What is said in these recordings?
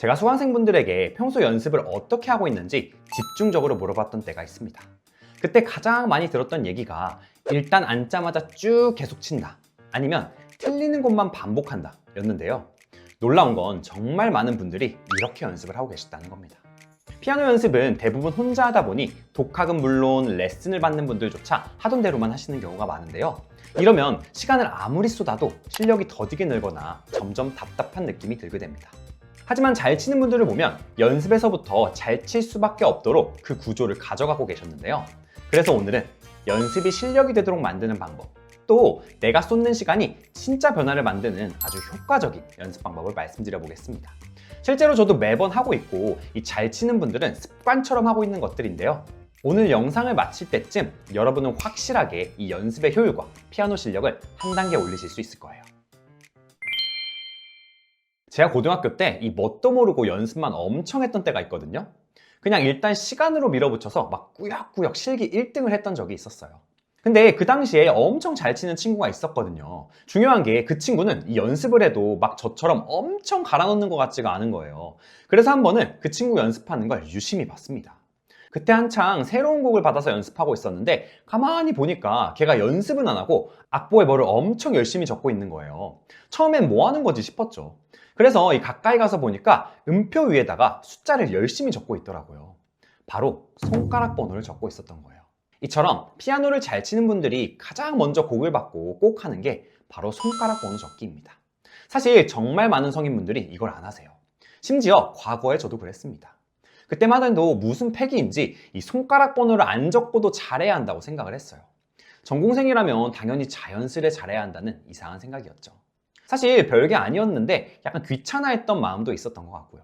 제가 수강생분들에게 평소 연습을 어떻게 하고 있는지 집중적으로 물어봤던 때가 있습니다. 그때 가장 많이 들었던 얘기가 일단 앉자마자 쭉 계속 친다, 아니면 틀리는 곳만 반복한다 였는데요. 놀라운 건 정말 많은 분들이 이렇게 연습을 하고 계셨다는 겁니다. 피아노 연습은 대부분 혼자 하다 보니 독학은 물론 레슨을 받는 분들조차 하던 대로만 하시는 경우가 많은데요. 이러면 시간을 아무리 쏟아도 실력이 더디게 늘거나 점점 답답한 느낌이 들게 됩니다. 하지만 잘 치는 분들을 보면 연습에서부터 잘 칠 수밖에 없도록 그 구조를 가져가고 계셨는데요. 그래서 오늘은 연습이 실력이 되도록 만드는 방법, 또 내가 쏟는 시간이 진짜 변화를 만드는 아주 효과적인 연습 방법을 말씀드려 보겠습니다. 실제로 저도 매번 하고 있고 이 잘 치는 분들은 습관처럼 하고 있는 것들인데요. 오늘 영상을 마칠 때쯤 여러분은 확실하게 이 연습의 효율과 피아노 실력을 한 단계 올리실 수 있을 거예요. 제가 고등학교 때 이 뭣도 모르고 연습만 엄청 했던 때가 있거든요. 그냥 일단 시간으로 밀어붙여서 막 꾸역꾸역 실기 1등을 했던 적이 있었어요. 근데 그 당시에 엄청 잘 치는 친구가 있었거든요. 중요한 게 그 친구는 이 연습을 해도 막 저처럼 엄청 갈아넣는 것 같지가 않은 거예요. 그래서 한 번은 그 친구 연습하는 걸 유심히 봤습니다. 그때 한창 새로운 곡을 받아서 연습하고 있었는데 가만히 보니까 걔가 연습은 안 하고 악보에 뭐를 엄청 열심히 적고 있는 거예요. 처음엔 뭐 하는 거지 싶었죠. 그래서 이 가까이 가서 보니까 음표 위에다가 숫자를 열심히 적고 있더라고요. 바로 손가락 번호를 적고 있었던 거예요. 이처럼 피아노를 잘 치는 분들이 가장 먼저 곡을 받고 꼭 하는 게 바로 손가락 번호 적기입니다. 사실 정말 많은 성인분들이 이걸 안 하세요. 심지어 과거에 저도 그랬습니다. 그때만 해도 무슨 패기인지 이 손가락 번호를 안 적고도 잘해야 한다고 생각을 했어요. 전공생이라면 당연히 자연스레 잘해야 한다는 이상한 생각이었죠. 사실 별게 아니었는데 약간 귀찮아했던 마음도 있었던 것 같고요.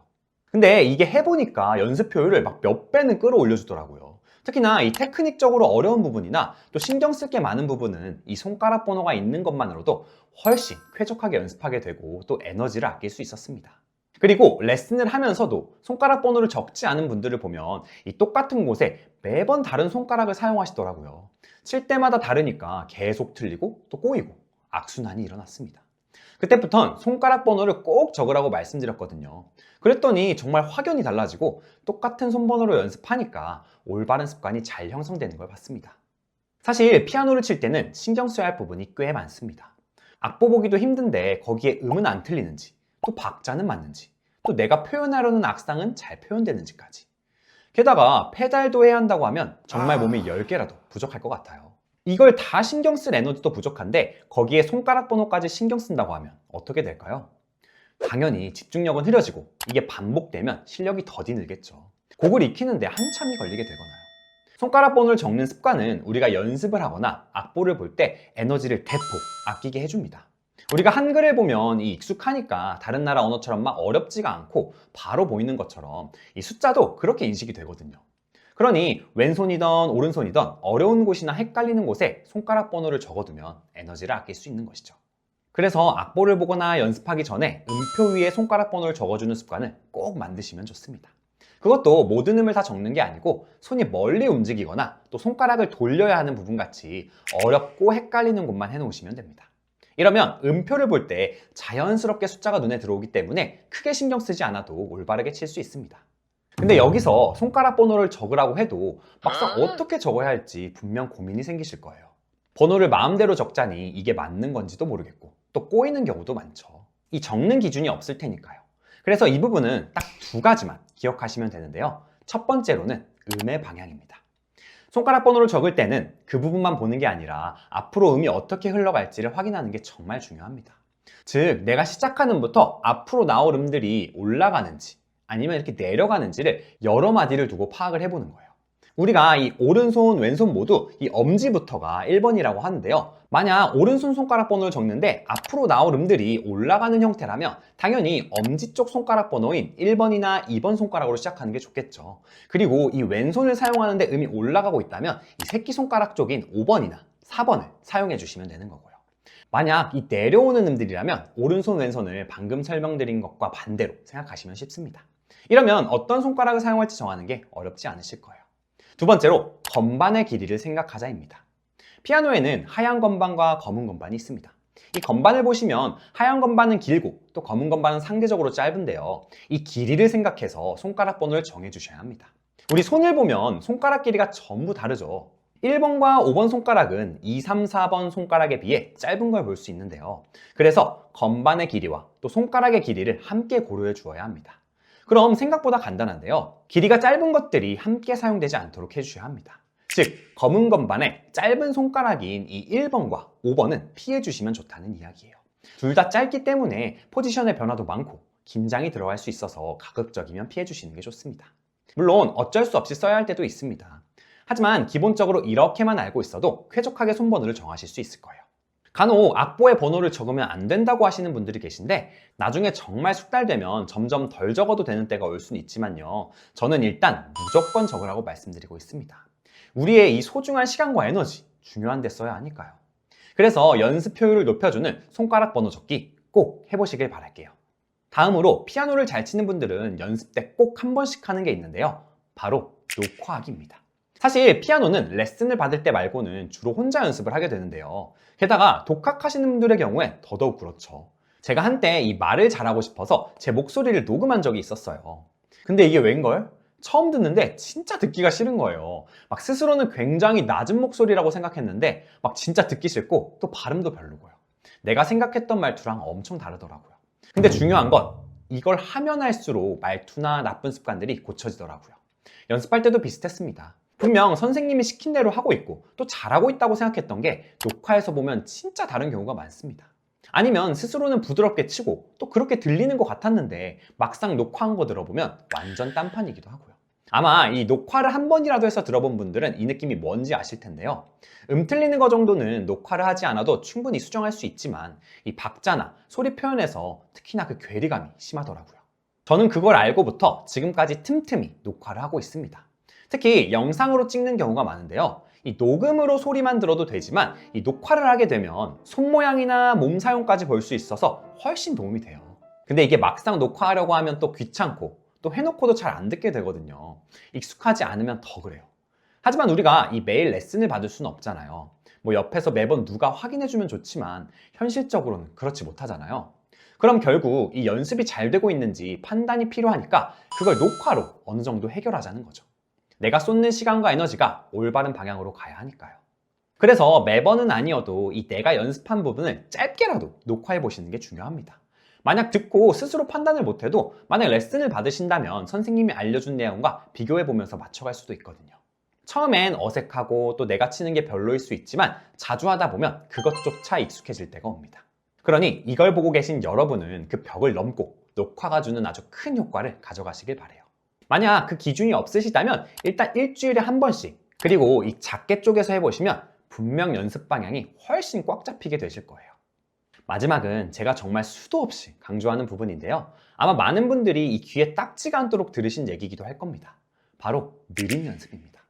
근데 이게 해보니까 연습 효율을 막 몇 배는 끌어올려 주더라고요. 특히나 이 테크닉적으로 어려운 부분이나 또 신경 쓸 게 많은 부분은 이 손가락 번호가 있는 것만으로도 훨씬 쾌적하게 연습하게 되고 또 에너지를 아낄 수 있었습니다. 그리고 레슨을 하면서도 손가락 번호를 적지 않은 분들을 보면 이 똑같은 곳에 매번 다른 손가락을 사용하시더라고요. 칠 때마다 다르니까 계속 틀리고 또 꼬이고 악순환이 일어났습니다. 그때부턴 손가락 번호를 꼭 적으라고 말씀드렸거든요. 그랬더니 정말 확연히 달라지고 똑같은 손번호로 연습하니까 올바른 습관이 잘 형성되는 걸 봤습니다. 사실 피아노를 칠 때는 신경 써야 할 부분이 꽤 많습니다. 악보 보기도 힘든데 거기에 음은 안 틀리는지, 또 박자는 맞는지, 또 내가 표현하려는 악상은 잘 표현되는지까지. 게다가 페달도 해야 한다고 하면 정말 몸이 10개라도 부족할 것 같아요. 이걸 다 신경 쓸 에너지도 부족한데 거기에 손가락 번호까지 신경 쓴다고 하면 어떻게 될까요? 당연히 집중력은 흐려지고 이게 반복되면 실력이 더디 늘겠죠. 곡을 익히는데 한참이 걸리게 되거나요. 손가락 번호를 적는 습관은 우리가 연습을 하거나 악보를 볼 때 에너지를 대폭 아끼게 해줍니다. 우리가 한글을 보면 이 익숙하니까 다른 나라 언어처럼 막 어렵지가 않고 바로 보이는 것처럼 이 숫자도 그렇게 인식이 되거든요. 그러니 왼손이든 오른손이든 어려운 곳이나 헷갈리는 곳에 손가락 번호를 적어두면 에너지를 아낄 수 있는 것이죠. 그래서 악보를 보거나 연습하기 전에 음표 위에 손가락 번호를 적어주는 습관을 꼭 만드시면 좋습니다. 그것도 모든 음을 다 적는 게 아니고 손이 멀리 움직이거나 또 손가락을 돌려야 하는 부분 같이 어렵고 헷갈리는 곳만 해놓으시면 됩니다. 이러면 음표를 볼 때 자연스럽게 숫자가 눈에 들어오기 때문에 크게 신경 쓰지 않아도 올바르게 칠 수 있습니다. 근데 여기서 손가락 번호를 적으라고 해도 막상 어떻게 적어야 할지 분명 고민이 생기실 거예요. 번호를 마음대로 적자니 이게 맞는 건지도 모르겠고 또 꼬이는 경우도 많죠. 이 적는 기준이 없을 테니까요. 그래서 이 부분은 딱 두 가지만 기억하시면 되는데요. 첫 번째로는 음의 방향입니다. 손가락 번호를 적을 때는 그 부분만 보는 게 아니라 앞으로 음이 어떻게 흘러갈지를 확인하는 게 정말 중요합니다. 즉, 내가 시작하는 음부터 앞으로 나올 음들이 올라가는지 아니면 이렇게 내려가는지를 여러 마디를 두고 파악을 해보는 거예요. 우리가 이 오른손, 왼손 모두 이 엄지부터가 1번이라고 하는데요. 만약 오른손 손가락 번호를 적는데 앞으로 나올 음들이 올라가는 형태라면 당연히 엄지 쪽 손가락 번호인 1번이나 2번 손가락으로 시작하는 게 좋겠죠. 그리고 이 왼손을 사용하는데 음이 올라가고 있다면 이 새끼손가락 쪽인 5번이나 4번을 사용해 주시면 되는 거고요. 만약 이 내려오는 음들이라면 오른손, 왼손을 방금 설명드린 것과 반대로 생각하시면 쉽습니다. 이러면 어떤 손가락을 사용할지 정하는 게 어렵지 않으실 거예요. 두 번째로 건반의 길이를 생각하자입니다. 피아노에는 하얀 건반과 검은 건반이 있습니다. 이 건반을 보시면 하얀 건반은 길고 또 검은 건반은 상대적으로 짧은데요. 이 길이를 생각해서 손가락 번호를 정해주셔야 합니다. 우리 손을 보면 손가락 길이가 전부 다르죠. 1번과 5번 손가락은 2, 3, 4번 손가락에 비해 짧은 걸 볼 수 있는데요. 그래서 건반의 길이와 또 손가락의 길이를 함께 고려해 주어야 합니다. 그럼 생각보다 간단한데요. 길이가 짧은 것들이 함께 사용되지 않도록 해주셔야 합니다. 즉, 검은 건반에 짧은 손가락인 이 1번과 5번은 피해 주시면 좋다는 이야기예요. 둘 다 짧기 때문에 포지션의 변화도 많고 긴장이 들어갈 수 있어서 가급적이면 피해 주시는 게 좋습니다. 물론 어쩔 수 없이 써야 할 때도 있습니다. 하지만 기본적으로 이렇게만 알고 있어도 쾌적하게 손번호를 정하실 수 있을 거예요. 간혹 악보에 번호를 적으면 안 된다고 하시는 분들이 계신데 나중에 정말 숙달되면 점점 덜 적어도 되는 때가 올 수는 있지만요. 저는 일단 무조건 적으라고 말씀드리고 있습니다. 우리의 이 소중한 시간과 에너지 중요한 데 써야 하니까요. 그래서 연습 효율을 높여주는 손가락 번호 적기 꼭 해보시길 바랄게요. 다음으로 피아노를 잘 치는 분들은 연습 때 꼭 한 번씩 하는 게 있는데요. 바로 녹화하기입니다. 사실 피아노는 레슨을 받을 때 말고는 주로 혼자 연습을 하게 되는데요. 게다가 독학하시는 분들의 경우에 더더욱 그렇죠. 제가 한때 이 말을 잘하고 싶어서 제 목소리를 녹음한 적이 있었어요. 근데 이게 웬걸? 처음 듣는데 진짜 듣기가 싫은 거예요. 막 스스로는 굉장히 낮은 목소리라고 생각했는데 막 진짜 듣기 싫고 또 발음도 별로고요. 내가 생각했던 말투랑 엄청 다르더라고요. 근데 중요한 건 이걸 하면 할수록 말투나 나쁜 습관들이 고쳐지더라고요. 연습할 때도 비슷했습니다. 분명 선생님이 시킨 대로 하고 있고 또 잘하고 있다고 생각했던 게 녹화해서 보면 진짜 다른 경우가 많습니다. 아니면 스스로는 부드럽게 치고 또 그렇게 들리는 것 같았는데 막상 녹화한 거 들어보면 완전 딴판이기도 하고요. 아마 이 녹화를 한 번이라도 해서 들어본 분들은 이 느낌이 뭔지 아실 텐데요. 틀리는 거 정도는 녹화를 하지 않아도 충분히 수정할 수 있지만 이 박자나 소리 표현에서 특히나 그 괴리감이 심하더라고요. 저는 그걸 알고부터 지금까지 틈틈이 녹화를 하고 있습니다. 특히 영상으로 찍는 경우가 많은데요. 이 녹음으로 소리만 들어도 되지만 이 녹화를 하게 되면 손 모양이나 몸 사용까지 볼 수 있어서 훨씬 도움이 돼요. 근데 이게 막상 녹화하려고 하면 또 귀찮고 또 해놓고도 잘 안 듣게 되거든요. 익숙하지 않으면 더 그래요. 하지만 우리가 이 매일 레슨을 받을 수는 없잖아요. 뭐 옆에서 매번 누가 확인해주면 좋지만 현실적으로는 그렇지 못하잖아요. 그럼 결국 이 연습이 잘 되고 있는지 판단이 필요하니까 그걸 녹화로 어느 정도 해결하자는 거죠. 내가 쏟는 시간과 에너지가 올바른 방향으로 가야 하니까요. 그래서 매번은 아니어도 이 내가 연습한 부분을 짧게라도 녹화해 보시는 게 중요합니다. 만약 듣고 스스로 판단을 못해도 만약 레슨을 받으신다면 선생님이 알려준 내용과 비교해 보면서 맞춰갈 수도 있거든요. 처음엔 어색하고 또 내가 치는 게 별로일 수 있지만 자주 하다 보면 그것조차 익숙해질 때가 옵니다. 그러니 이걸 보고 계신 여러분은 그 벽을 넘고 녹화가 주는 아주 큰 효과를 가져가시길 바래요. 만약 그 기준이 없으시다면 일단 일주일에 한 번씩 그리고 이 작게 쪼개서 해보시면 분명 연습 방향이 훨씬 꽉 잡히게 되실 거예요. 마지막은 제가 정말 수도 없이 강조하는 부분인데요. 아마 많은 분들이 이 귀에 딱지가 않도록 들으신 얘기이기도 할 겁니다. 바로 느린 연습입니다.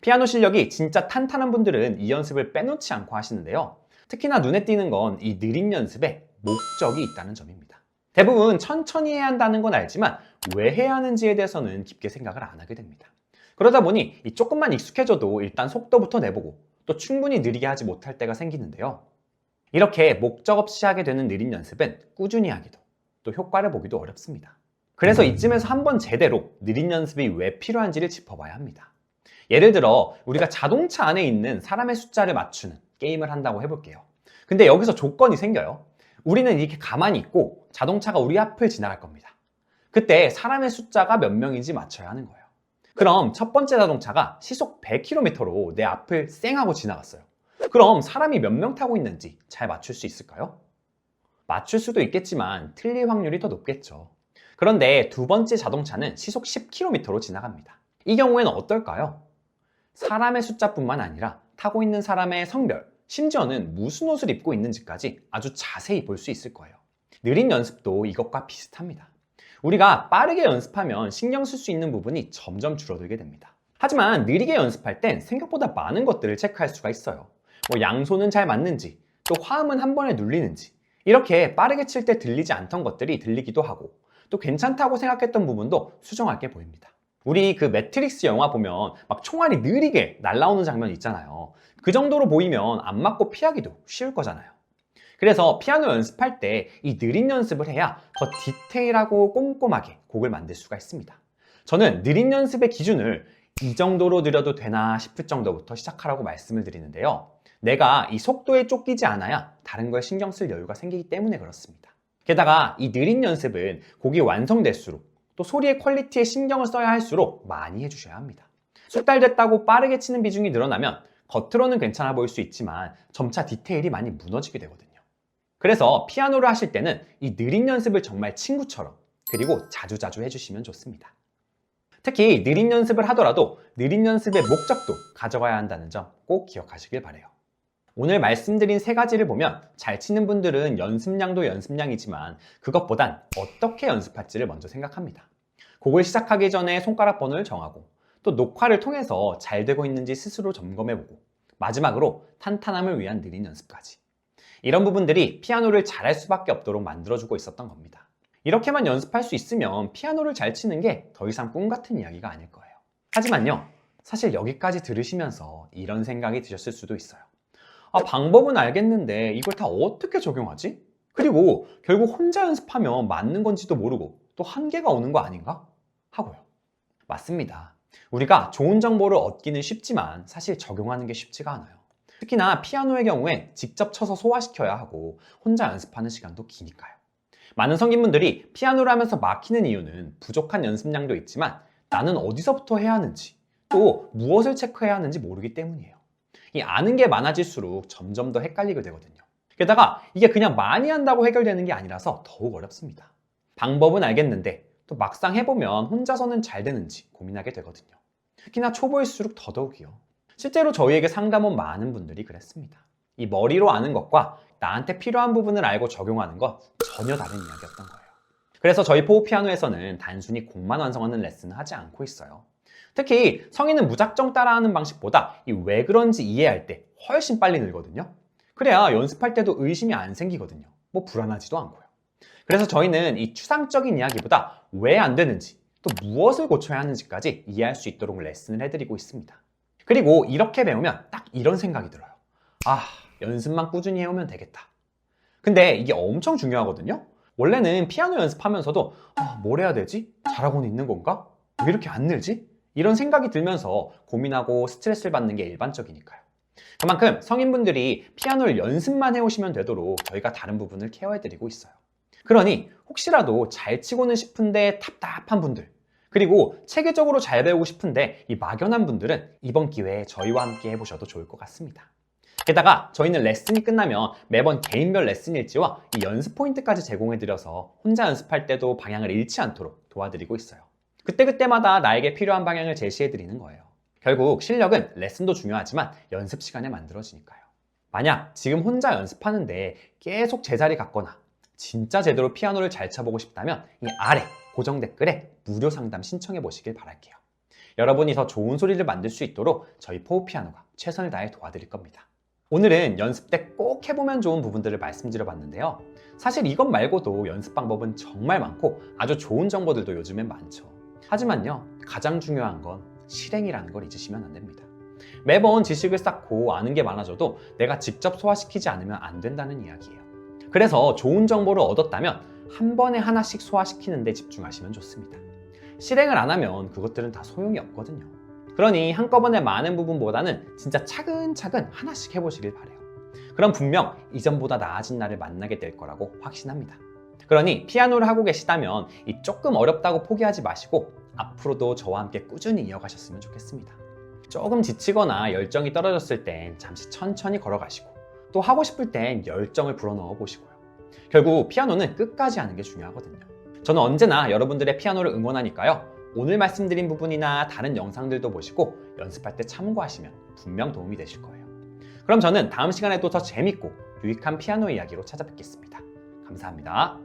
피아노 실력이 진짜 탄탄한 분들은 이 연습을 빼놓지 않고 하시는데요. 특히나 눈에 띄는 건 이 느린 연습에 목적이 있다는 점입니다. 대부분 천천히 해야 한다는 건 알지만 왜 해야 하는지에 대해서는 깊게 생각을 안 하게 됩니다. 그러다 보니 이 조금만 익숙해져도 일단 속도부터 내보고 또 충분히 느리게 하지 못할 때가 생기는데요. 이렇게 목적 없이 하게 되는 느린 연습은 꾸준히 하기도 또 효과를 보기도 어렵습니다. 그래서 이쯤에서 한번 제대로 느린 연습이 왜 필요한지를 짚어봐야 합니다. 예를 들어 우리가 자동차 안에 있는 사람의 숫자를 맞추는 게임을 한다고 해볼게요. 근데 여기서 조건이 생겨요. 우리는 이렇게 가만히 있고 자동차가 우리 앞을 지나갈 겁니다. 그때 사람의 숫자가 몇 명인지 맞춰야 하는 거예요. 그럼 첫 번째 자동차가 시속 100km로 내 앞을 쌩 하고 지나갔어요. 그럼 사람이 몇 명 타고 있는지 잘 맞출 수 있을까요? 맞출 수도 있겠지만 틀릴 확률이 더 높겠죠. 그런데 두 번째 자동차는 시속 10km로 지나갑니다. 이 경우에는 어떨까요? 사람의 숫자뿐만 아니라 타고 있는 사람의 성별, 심지어는 무슨 옷을 입고 있는지까지 아주 자세히 볼 수 있을 거예요. 느린 연습도 이것과 비슷합니다. 우리가 빠르게 연습하면 신경 쓸 수 있는 부분이 점점 줄어들게 됩니다. 하지만 느리게 연습할 땐 생각보다 많은 것들을 체크할 수가 있어요. 양손은 잘 맞는지, 또 화음은 한 번에 눌리는지, 이렇게 빠르게 칠 때 들리지 않던 것들이 들리기도 하고 또 괜찮다고 생각했던 부분도 수정할 게 보입니다. 우리 그 매트릭스 영화 보면 막 총알이 느리게 날아오는 장면 있잖아요. 그 정도로 보이면 안 맞고 피하기도 쉬울 거잖아요. 그래서 피아노 연습할 때 이 느린 연습을 해야 더 디테일하고 꼼꼼하게 곡을 만들 수가 있습니다. 저는 느린 연습의 기준을 이 정도로 느려도 되나 싶을 정도부터 시작하라고 말씀을 드리는데요. 내가 이 속도에 쫓기지 않아야 다른 거에 신경 쓸 여유가 생기기 때문에 그렇습니다. 게다가 이 느린 연습은 곡이 완성될수록 또 소리의 퀄리티에 신경을 써야 할수록 많이 해주셔야 합니다. 숙달됐다고 빠르게 치는 비중이 늘어나면 겉으로는 괜찮아 보일 수 있지만 점차 디테일이 많이 무너지게 되거든요. 그래서 피아노를 하실 때는 이 느린 연습을 정말 친구처럼 그리고 자주자주 해주시면 좋습니다. 특히 느린 연습을 하더라도 느린 연습의 목적도 가져가야 한다는 점 꼭 기억하시길 바라요. 오늘 말씀드린 세 가지를 보면 잘 치는 분들은 연습량도 연습량이지만 그것보단 어떻게 연습할지를 먼저 생각합니다. 곡을 시작하기 전에 손가락 번호를 정하고 또 녹화를 통해서 잘 되고 있는지 스스로 점검해보고 마지막으로 탄탄함을 위한 느린 연습까지. 이런 부분들이 피아노를 잘할 수밖에 없도록 만들어주고 있었던 겁니다. 이렇게만 연습할 수 있으면 피아노를 잘 치는 게 더 이상 꿈 같은 이야기가 아닐 거예요. 하지만요, 사실 여기까지 들으시면서 이런 생각이 드셨을 수도 있어요. 방법은 알겠는데 이걸 다 어떻게 적용하지? 그리고 결국 혼자 연습하면 맞는 건지도 모르고 또 한계가 오는 거 아닌가? 하고요. 맞습니다. 우리가 좋은 정보를 얻기는 쉽지만 사실 적용하는 게 쉽지가 않아요. 특히나 피아노의 경우에 직접 쳐서 소화시켜야 하고 혼자 연습하는 시간도 기니까요. 많은 성인분들이 피아노를 하면서 막히는 이유는 부족한 연습량도 있지만 나는 어디서부터 해야 하는지 또 무엇을 체크해야 하는지 모르기 때문이에요. 이 아는 게 많아질수록 점점 더 헷갈리게 되거든요. 게다가 이게 그냥 많이 한다고 해결되는 게 아니라서 더욱 어렵습니다. 방법은 알겠는데 또 막상 해보면 혼자서는 잘 되는지 고민하게 되거든요. 특히나 초보일수록 더더욱이요. 실제로 저희에게 상담 온 많은 분들이 그랬습니다. 이 머리로 아는 것과 나한테 필요한 부분을 알고 적용하는 것 전혀 다른 이야기였던 거예요. 그래서 저희 포우피아노에서는 단순히 곡만 완성하는 레슨을 하지 않고 있어요. 특히 성인은 무작정 따라하는 방식보다 이 왜 그런지 이해할 때 훨씬 빨리 늘거든요. 그래야 연습할 때도 의심이 안 생기거든요. 뭐 불안하지도 않고요. 그래서 저희는 이 추상적인 이야기보다 왜 안 되는지 또 무엇을 고쳐야 하는지까지 이해할 수 있도록 레슨을 해드리고 있습니다. 그리고 이렇게 배우면 딱 이런 생각이 들어요. 연습만 꾸준히 해오면 되겠다. 근데 이게 엄청 중요하거든요. 원래는 피아노 연습하면서도 뭘 해야 되지? 잘하고는 있는 건가? 왜 이렇게 안 늘지? 이런 생각이 들면서 고민하고 스트레스를 받는 게 일반적이니까요. 그만큼 성인분들이 피아노를 연습만 해오시면 되도록 저희가 다른 부분을 케어해드리고 있어요. 그러니 혹시라도 잘 치고는 싶은데 답답한 분들, 그리고 체계적으로 잘 배우고 싶은데 이 막연한 분들은 이번 기회에 저희와 함께 해보셔도 좋을 것 같습니다. 게다가 저희는 레슨이 끝나면 매번 개인별 레슨 일지와 이 연습 포인트까지 제공해드려서 혼자 연습할 때도 방향을 잃지 않도록 도와드리고 있어요. 그때그때마다 나에게 필요한 방향을 제시해드리는 거예요. 결국 실력은 레슨도 중요하지만 연습 시간에 만들어지니까요. 만약 지금 혼자 연습하는데 계속 제자리 같거나 진짜 제대로 피아노를 잘 쳐보고 싶다면 이 아래 고정 댓글에 무료 상담 신청해 보시길 바랄게요. 여러분이 더 좋은 소리를 만들 수 있도록 저희 포우피아노가 최선을 다해 도와드릴 겁니다. 오늘은 연습 때 꼭 해보면 좋은 부분들을 말씀드려 봤는데요. 사실 이것 말고도 연습 방법은 정말 많고 아주 좋은 정보들도 요즘엔 많죠. 하지만요, 가장 중요한 건 실행이라는 걸 잊으시면 안 됩니다. 매번 지식을 쌓고 아는 게 많아져도 내가 직접 소화시키지 않으면 안 된다는 이야기예요. 그래서 좋은 정보를 얻었다면 한 번에 하나씩 소화시키는 데 집중하시면 좋습니다. 실행을 안 하면 그것들은 다 소용이 없거든요. 그러니 한꺼번에 많은 부분보다는 진짜 차근차근 하나씩 해보시길 바래요. 그럼 분명 이전보다 나아진 날을 만나게 될 거라고 확신합니다. 그러니 피아노를 하고 계시다면 이 조금 어렵다고 포기하지 마시고 앞으로도 저와 함께 꾸준히 이어가셨으면 좋겠습니다. 조금 지치거나 열정이 떨어졌을 땐 잠시 천천히 걸어가시고 또 하고 싶을 땐 열정을 불어넣어 보시고요. 결국 피아노는 끝까지 하는 게 중요하거든요. 저는 언제나 여러분들의 피아노를 응원하니까요. 오늘 말씀드린 부분이나 다른 영상들도 보시고 연습할 때 참고하시면 분명 도움이 되실 거예요. 그럼 저는 다음 시간에 또 더 재밌고 유익한 피아노 이야기로 찾아뵙겠습니다. 감사합니다.